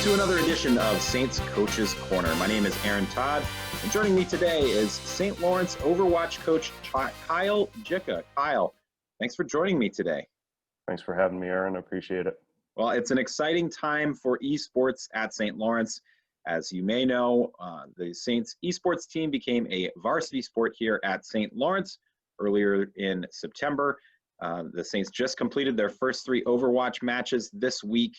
to another edition of Saints Coaches Corner. My name is Aaron Todd, and joining me today is St. Lawrence Overwatch coach Kyle Jicha. Kyle, thanks for joining me today. Thanks for having me, Aaron. I appreciate it. Well, it's an exciting time for esports at St. Lawrence. As you may know, the Saints esports team became a varsity sport here at St. Lawrence earlier in September. The Saints just completed their first 3 Overwatch matches this week.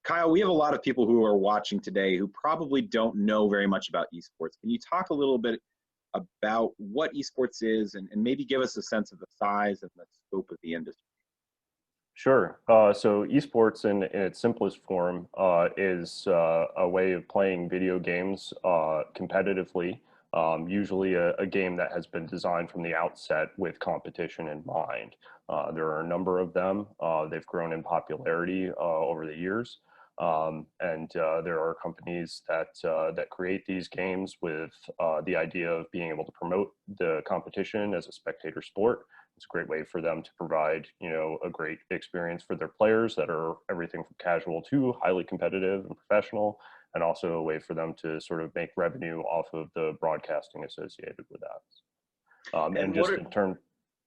Kyle, we have a lot of people who are watching today who probably don't know very much about esports. Can you talk a little bit about what esports is and maybe give us a sense of the size and the scope of the industry? Sure. So esports in its simplest form is a way of playing video games competitively, usually a game that has been designed from the outset with competition in mind. There are a number of them. They've grown in popularity over the years. And there are companies that create these games with the idea of being able to promote the competition as a spectator sport. It's a great way for them to provide, a great experience for their players that are everything from casual to highly competitive and professional, and also a way for them to sort of make revenue off of the broadcasting associated with that. And just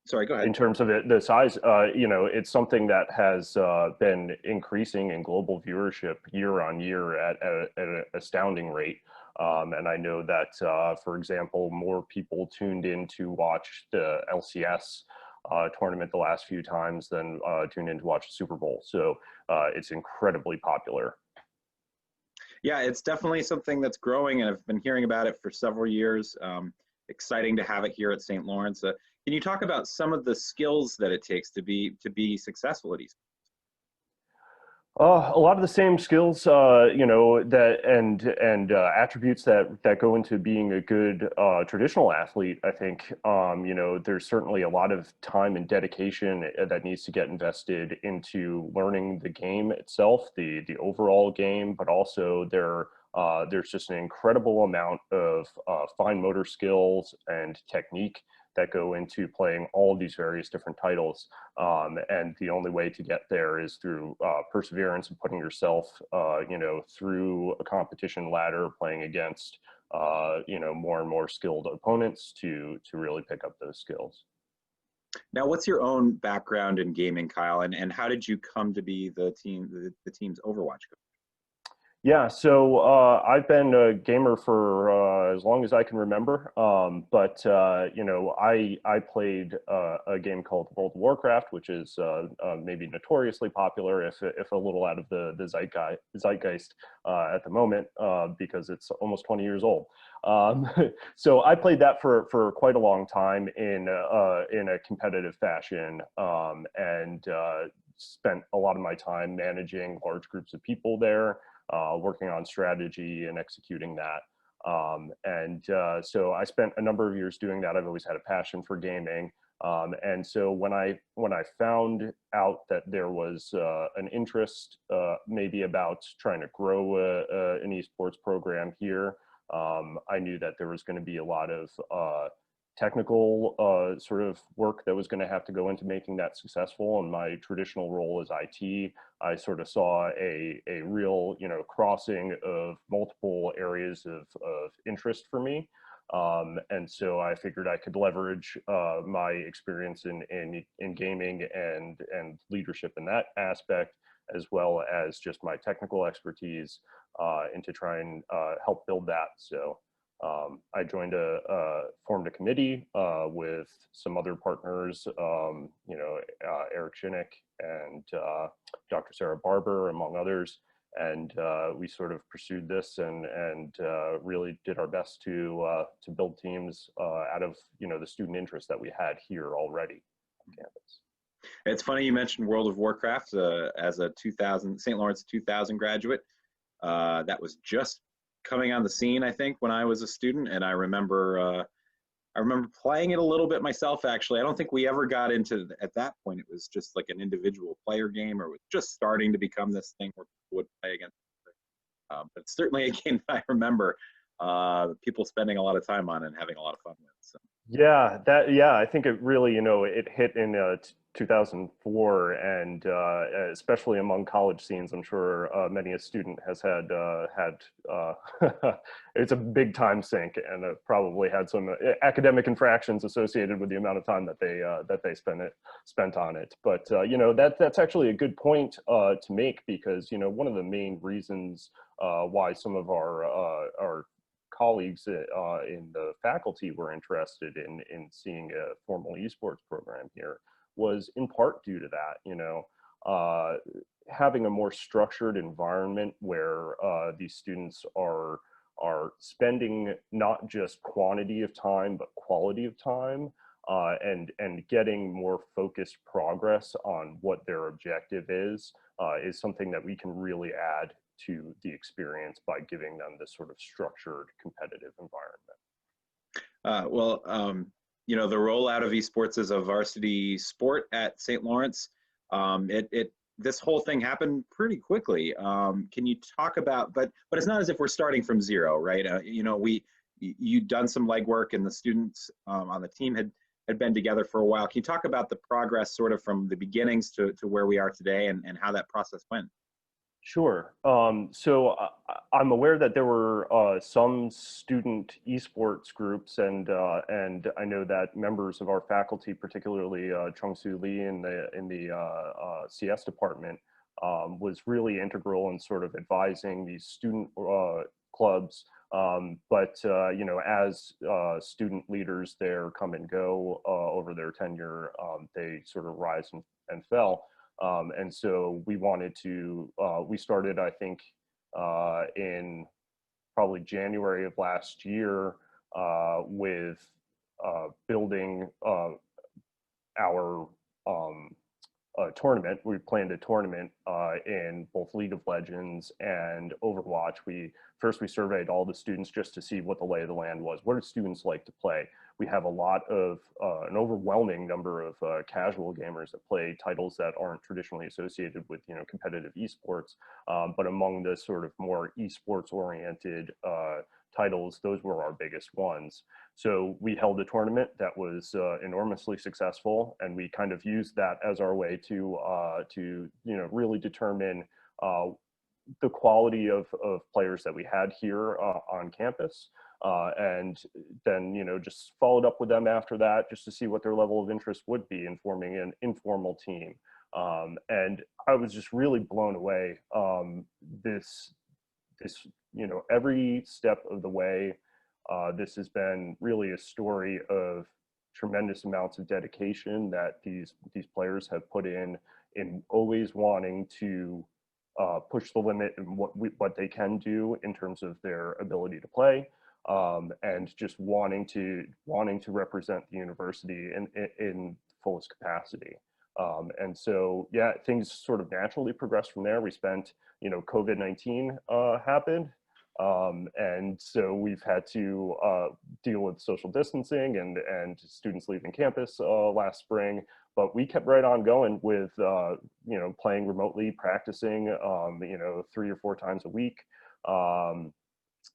Sorry, go ahead. In terms of the size, it's something that has been increasing in global viewership year on year at an astounding rate. And I know that, for example, more people tuned in to watch the LCS tournament the last few times than tuned in to watch the Super Bowl. So it's incredibly popular. Yeah, it's definitely something that's growing, and I've been hearing about it for several years. Exciting to have it here at St. Lawrence. Can you talk about some of the skills that it takes to be successful at esports? A lot of the same skills, that and attributes that go into being a good traditional athlete. I think, there's certainly a lot of time and dedication that needs to get invested into learning the game itself, the overall game, but also there's just an incredible amount of fine motor skills and technique that go into playing all of these various different titles. And the only way to get there is through perseverance and putting yourself, through a competition ladder, playing against, more and more skilled opponents to really pick up those skills. Now, what's your own background in gaming, Kyle, and how did you come to be the team's Overwatch coach? Yeah, so I've been a gamer for as long as I can remember, but I played a game called World of Warcraft, which is maybe notoriously popular, if a little out of the zeitgeist at the moment, because it's almost 20 years old. So I played that for quite a long time in a competitive fashion, and spent a lot of my time managing large groups of people there. Working on strategy and executing that. So I spent a number of years doing that. I've always had a passion for gaming. And so when I found out that there was an interest maybe about trying to grow an esports program here, I knew that there was going to be a lot of technical sort of work that was going to have to go into making that successful. And my traditional role as IT, I sort of saw a real, crossing of multiple areas of interest for me. And so I figured I could leverage my experience in gaming and leadership in that aspect, as well as just my technical expertise, and to try and help build that. So I formed a committee with some other partners, Eric Shinnick and Dr. Sarah Barber, among others. And we sort of pursued this and really did our best to build teams out of, the student interest that we had here already on campus. It's funny you mentioned World of Warcraft as a St. Lawrence 2000 graduate. That was just coming on the scene, I think, when I was a student, and I remember playing it a little bit myself. Actually, I don't think we ever got into at that point. It was just like an individual player game, or it was just starting to become this thing where people would play against each other. But it's certainly a game that I remember people spending a lot of time on and having a lot of fun with. So. Yeah, I think it really, it hit in 2004, and especially among college scenes, I'm sure many a student has it's a big time sink, and probably had some academic infractions associated with the amount of time that they spent on it. But you know, that's actually a good point to make, because you know, one of the main reasons why some of our colleagues in the faculty were interested in seeing a formal esports program here was in part due to that. You know, having a more structured environment where these students are spending not just quantity of time but quality of time, and getting more focused progress on what their objective is something that we can really add to the experience by giving them this sort of structured competitive environment. You know, the rollout of esports as a varsity sport at St. Lawrence, this whole thing happened pretty quickly. Can you talk about, but it's not as if we're starting from zero, right? You know, you'd done some legwork, and the students on the team had been together for a while. Can you talk about the progress sort of from the beginnings to where we are today, and how that process went? Sure. So I'm aware that there were some student esports groups, and I know that members of our faculty, particularly Chung-Soo Lee in the CS department, was really integral in sort of advising these student clubs. But you know, as student leaders there come and go over their tenure, they sort of rise and fell. And so we wanted to, we started, I think, in probably January of last year with building our tournament. We planned a tournament in both League of Legends and Overwatch. We surveyed all the students just to see what the lay of the land was. What do students like to play? We have a lot of, an overwhelming number of casual gamers that play titles that aren't traditionally associated with, you know, competitive esports. But among the sort of more esports oriented titles, those were our biggest ones. So we held a tournament that was enormously successful, and we kind of used that as our way to you know, really determine the quality of players that we had here on campus. And then, you know, just followed up with them after that just to see what their level of interest would be in forming an informal team. And I was just really blown away. This, you know, every step of the way, this has been really a story of tremendous amounts of dedication that these players have put in always wanting to push the limit in what they can do in terms of their ability to play, and just wanting to represent the university in fullest capacity. And so, yeah, things sort of naturally progressed from there. We spent, you know, COVID-19 happened. And so we've had to deal with social distancing and students leaving campus last spring. But we kept right on going with, you know, playing remotely, practicing, you know, 3 or 4 times a week,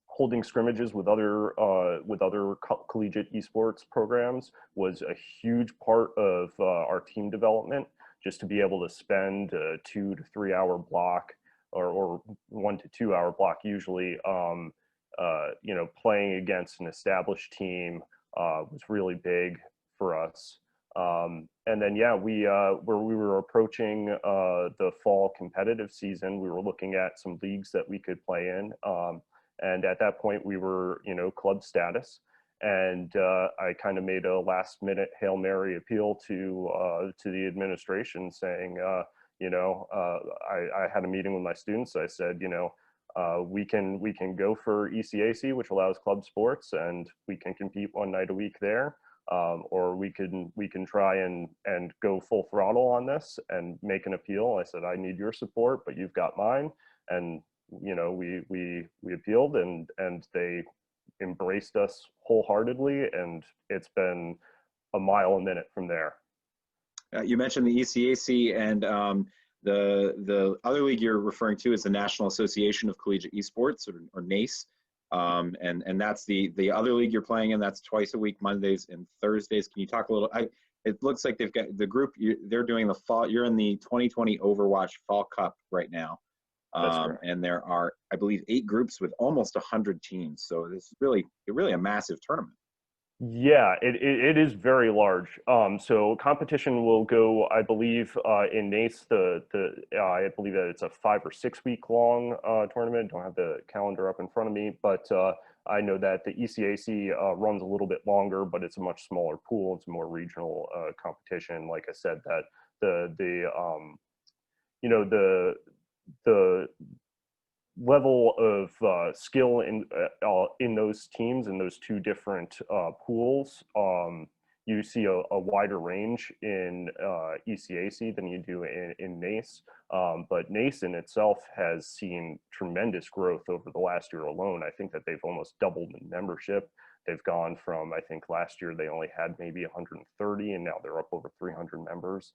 holding scrimmages with other collegiate esports programs was a huge part of our team development. Just to be able to spend a 2 to 3 hour block, or 1 to 2 hour block usually, you know, playing against an established team was really big for us. And then, yeah, where we were approaching the fall competitive season, we were looking at some leagues that we could play in. And at that point, we were, you know, club status. And I kind of made a last minute Hail Mary appeal to the administration saying, you know, I had a meeting with my students. I said, you know, we can go for ECAC, which allows club sports, and we can compete 1 night a week there. Or we can try and go full throttle on this and make an appeal. I said, I need your support, but you've got mine. And, you know, we appealed, and they embraced us wholeheartedly, and it's been a mile a minute from there. You mentioned the ECAC, and the other league you're referring to is the National Association of Collegiate Esports, or NACE. And that's the other league you're playing in. That's twice a week, Mondays and Thursdays. Can you talk a little? it looks like they've got the group. They're doing the fall. You're in the 2020 Overwatch Fall Cup right now, That's correct. and there are, I believe, 8 groups with almost 100 teams. So this is really a massive tournament. Yeah, it is very large. So competition will go, I believe, in NACE, I believe that it's a 5 or 6 week long tournament. Don't have the calendar up in front of me, but I know that the ECAC runs a little bit longer, but it's a much smaller pool. It's a more regional competition. Like I said, that you know, the level of skill in those teams, in those 2 different pools, you see a wider range in ECAC than you do in NACE. But NACE in itself has seen tremendous growth over the last year alone. I think that they've almost doubled in membership. They've gone from, I think last year they only had maybe 130, and now they're up over 300 members.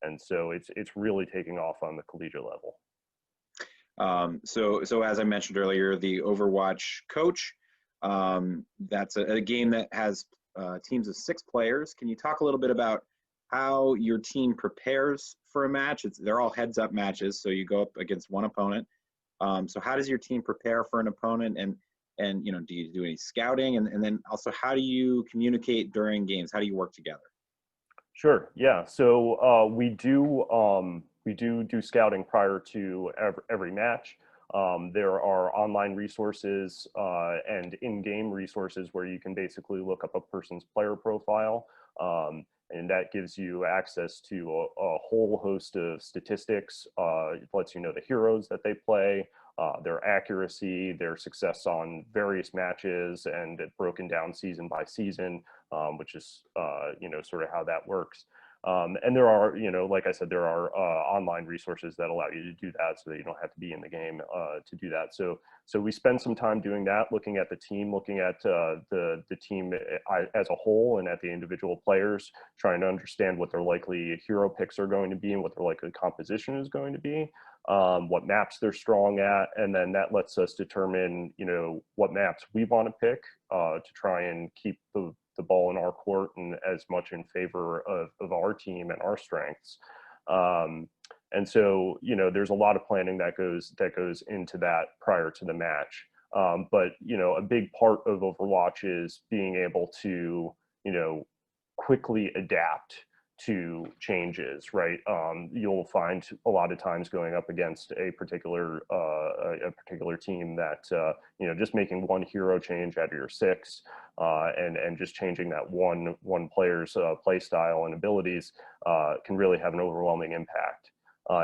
And so it's really taking off on the collegiate level. So as I mentioned earlier, the Overwatch coach, that's a game that has teams of 6 players. Can you talk a little bit about how your team prepares for a match? They're all heads-up matches, so you go up against one opponent. So how does your team prepare for an opponent, and do you do any scouting, and then also how do you communicate during games? How do you work together? Sure. Yeah. So we do scouting prior to every match. There are online resources and in-game resources where you can basically look up a person's player profile, and that gives you access to a whole host of statistics. It lets you know the heroes that they play, their accuracy, their success on various matches, and it broken down season by season, which is sort of how that works. And there are, like I said, there are online resources that allow you to do that, so that you don't have to be in the game to do that. So we spend some time doing that, looking at the team, looking at the team as a whole, and at the individual players, trying to understand what their likely hero picks are going to be and what their likely composition is going to be, what maps they're strong at, and then that lets us determine, what maps we want to pick to try and keep the ball in our court and as much in favor of our team and our strengths. And so, there's a lot of planning that goes into that prior to the match. But, a big part of Overwatch is being able to, quickly adapt to changes, right? You'll find a lot of times going up against a particular team that just making one hero change out of your 6 and just changing that one player's play style and abilities can really have an overwhelming impact.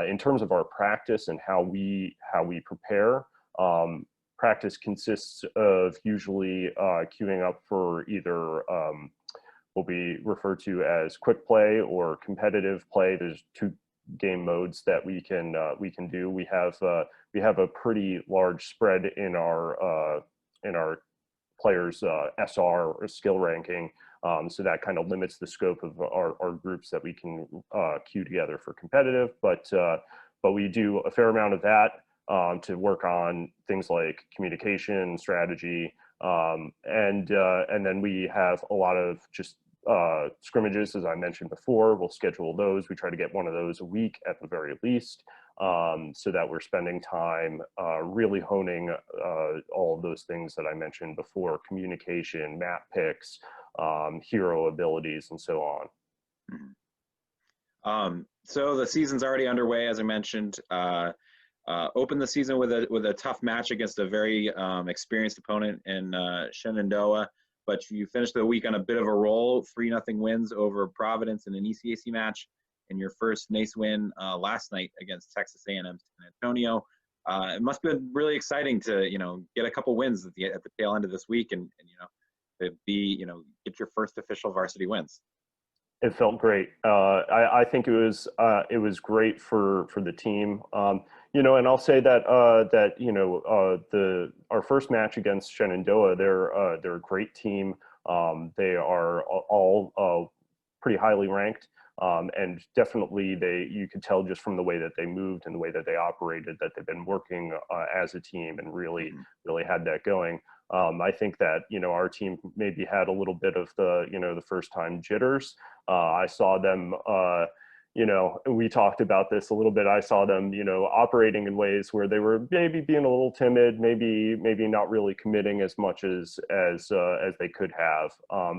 In terms of our practice and how we prepare, practice consists of usually queuing up for either what we refer to as quick play or competitive play. There's 2 game modes that we can do. We have a pretty large spread in our players' SR or skill ranking, so that kind of limits the scope of our groups that we can queue together for competitive. But we do a fair amount of that to work on things like communication, strategy, and then we have a lot of just scrimmages, as I mentioned before. We'll schedule those. We try to get one of those a week at the very least, so that we're spending time really honing all of those things that I mentioned before: communication, map picks, hero abilities, and so on. So the season's already underway, as I mentioned. Opened the season with a tough match against a very experienced opponent in Shenandoah, but you finished the week on a bit of a roll, 3-0 wins over Providence in an ECAC match, and your first NACE win last night against Texas A&M San Antonio. It must have been really exciting to get a couple wins at the tail end of this week, and to be get your first official varsity wins. It felt great. I think it was great for the team. And I'll say that our first match against Shenandoah, they're a great team. They are all pretty highly ranked, and definitely you could tell just from the way that they moved and the way that they operated that they've been working as a team and really had that going. I think that, our team maybe had a little bit of the first time jitters. I saw them, we talked about this a little bit. I saw them, operating in ways where they were maybe being a little timid, maybe not really committing as much as they could have.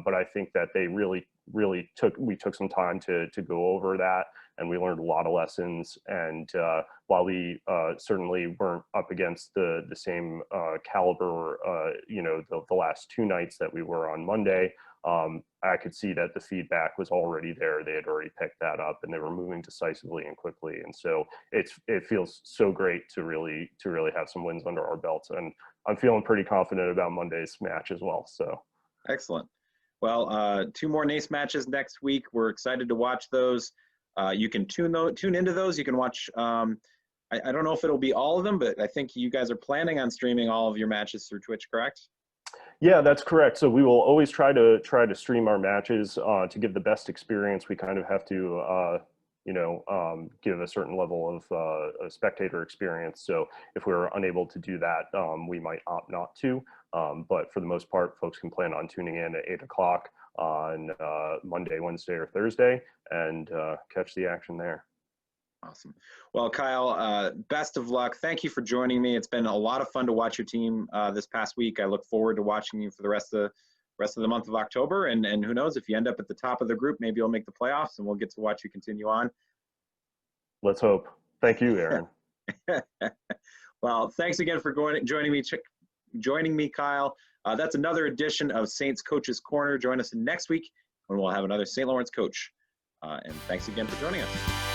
But I think that they really we took some time to go over that, and we learned a lot of lessons. And while we certainly weren't up against the same caliber, the last two nights that we were on Monday, I could see that the feedback was already there. They had already picked that up, and they were moving decisively and quickly. And so it feels so great to really have some wins under our belts. And I'm feeling pretty confident about Monday's match as well. So excellent. Well, 2 more NACE matches next week. We're excited to watch those. You can tune into those. You can watch. I don't know if it'll be all of them, but I think you guys are planning on streaming all of your matches through Twitch, correct? Yeah, that's correct. So we will always try to stream our matches to give the best experience. We kind of have to, give a certain level of a spectator experience. So if we're unable to do that, we might opt not to. But for the most part, folks can plan on tuning in at 8 o'clock on Monday, Wednesday, or Thursday, and catch the action there. Awesome. Well, Kyle, best of luck. Thank you for joining me. It's been a lot of fun to watch your team this past week. I look forward to watching you for the rest of the month of October. And who knows, if you end up at the top of the group, maybe you'll make the playoffs, and we'll get to watch you continue on. Let's hope. Thank you, Aaron. Well, thanks again for joining me, Kyle. That's another edition of Saints Coaches Corner. Join us next week when we'll have another St. Lawrence coach. And thanks again for joining us.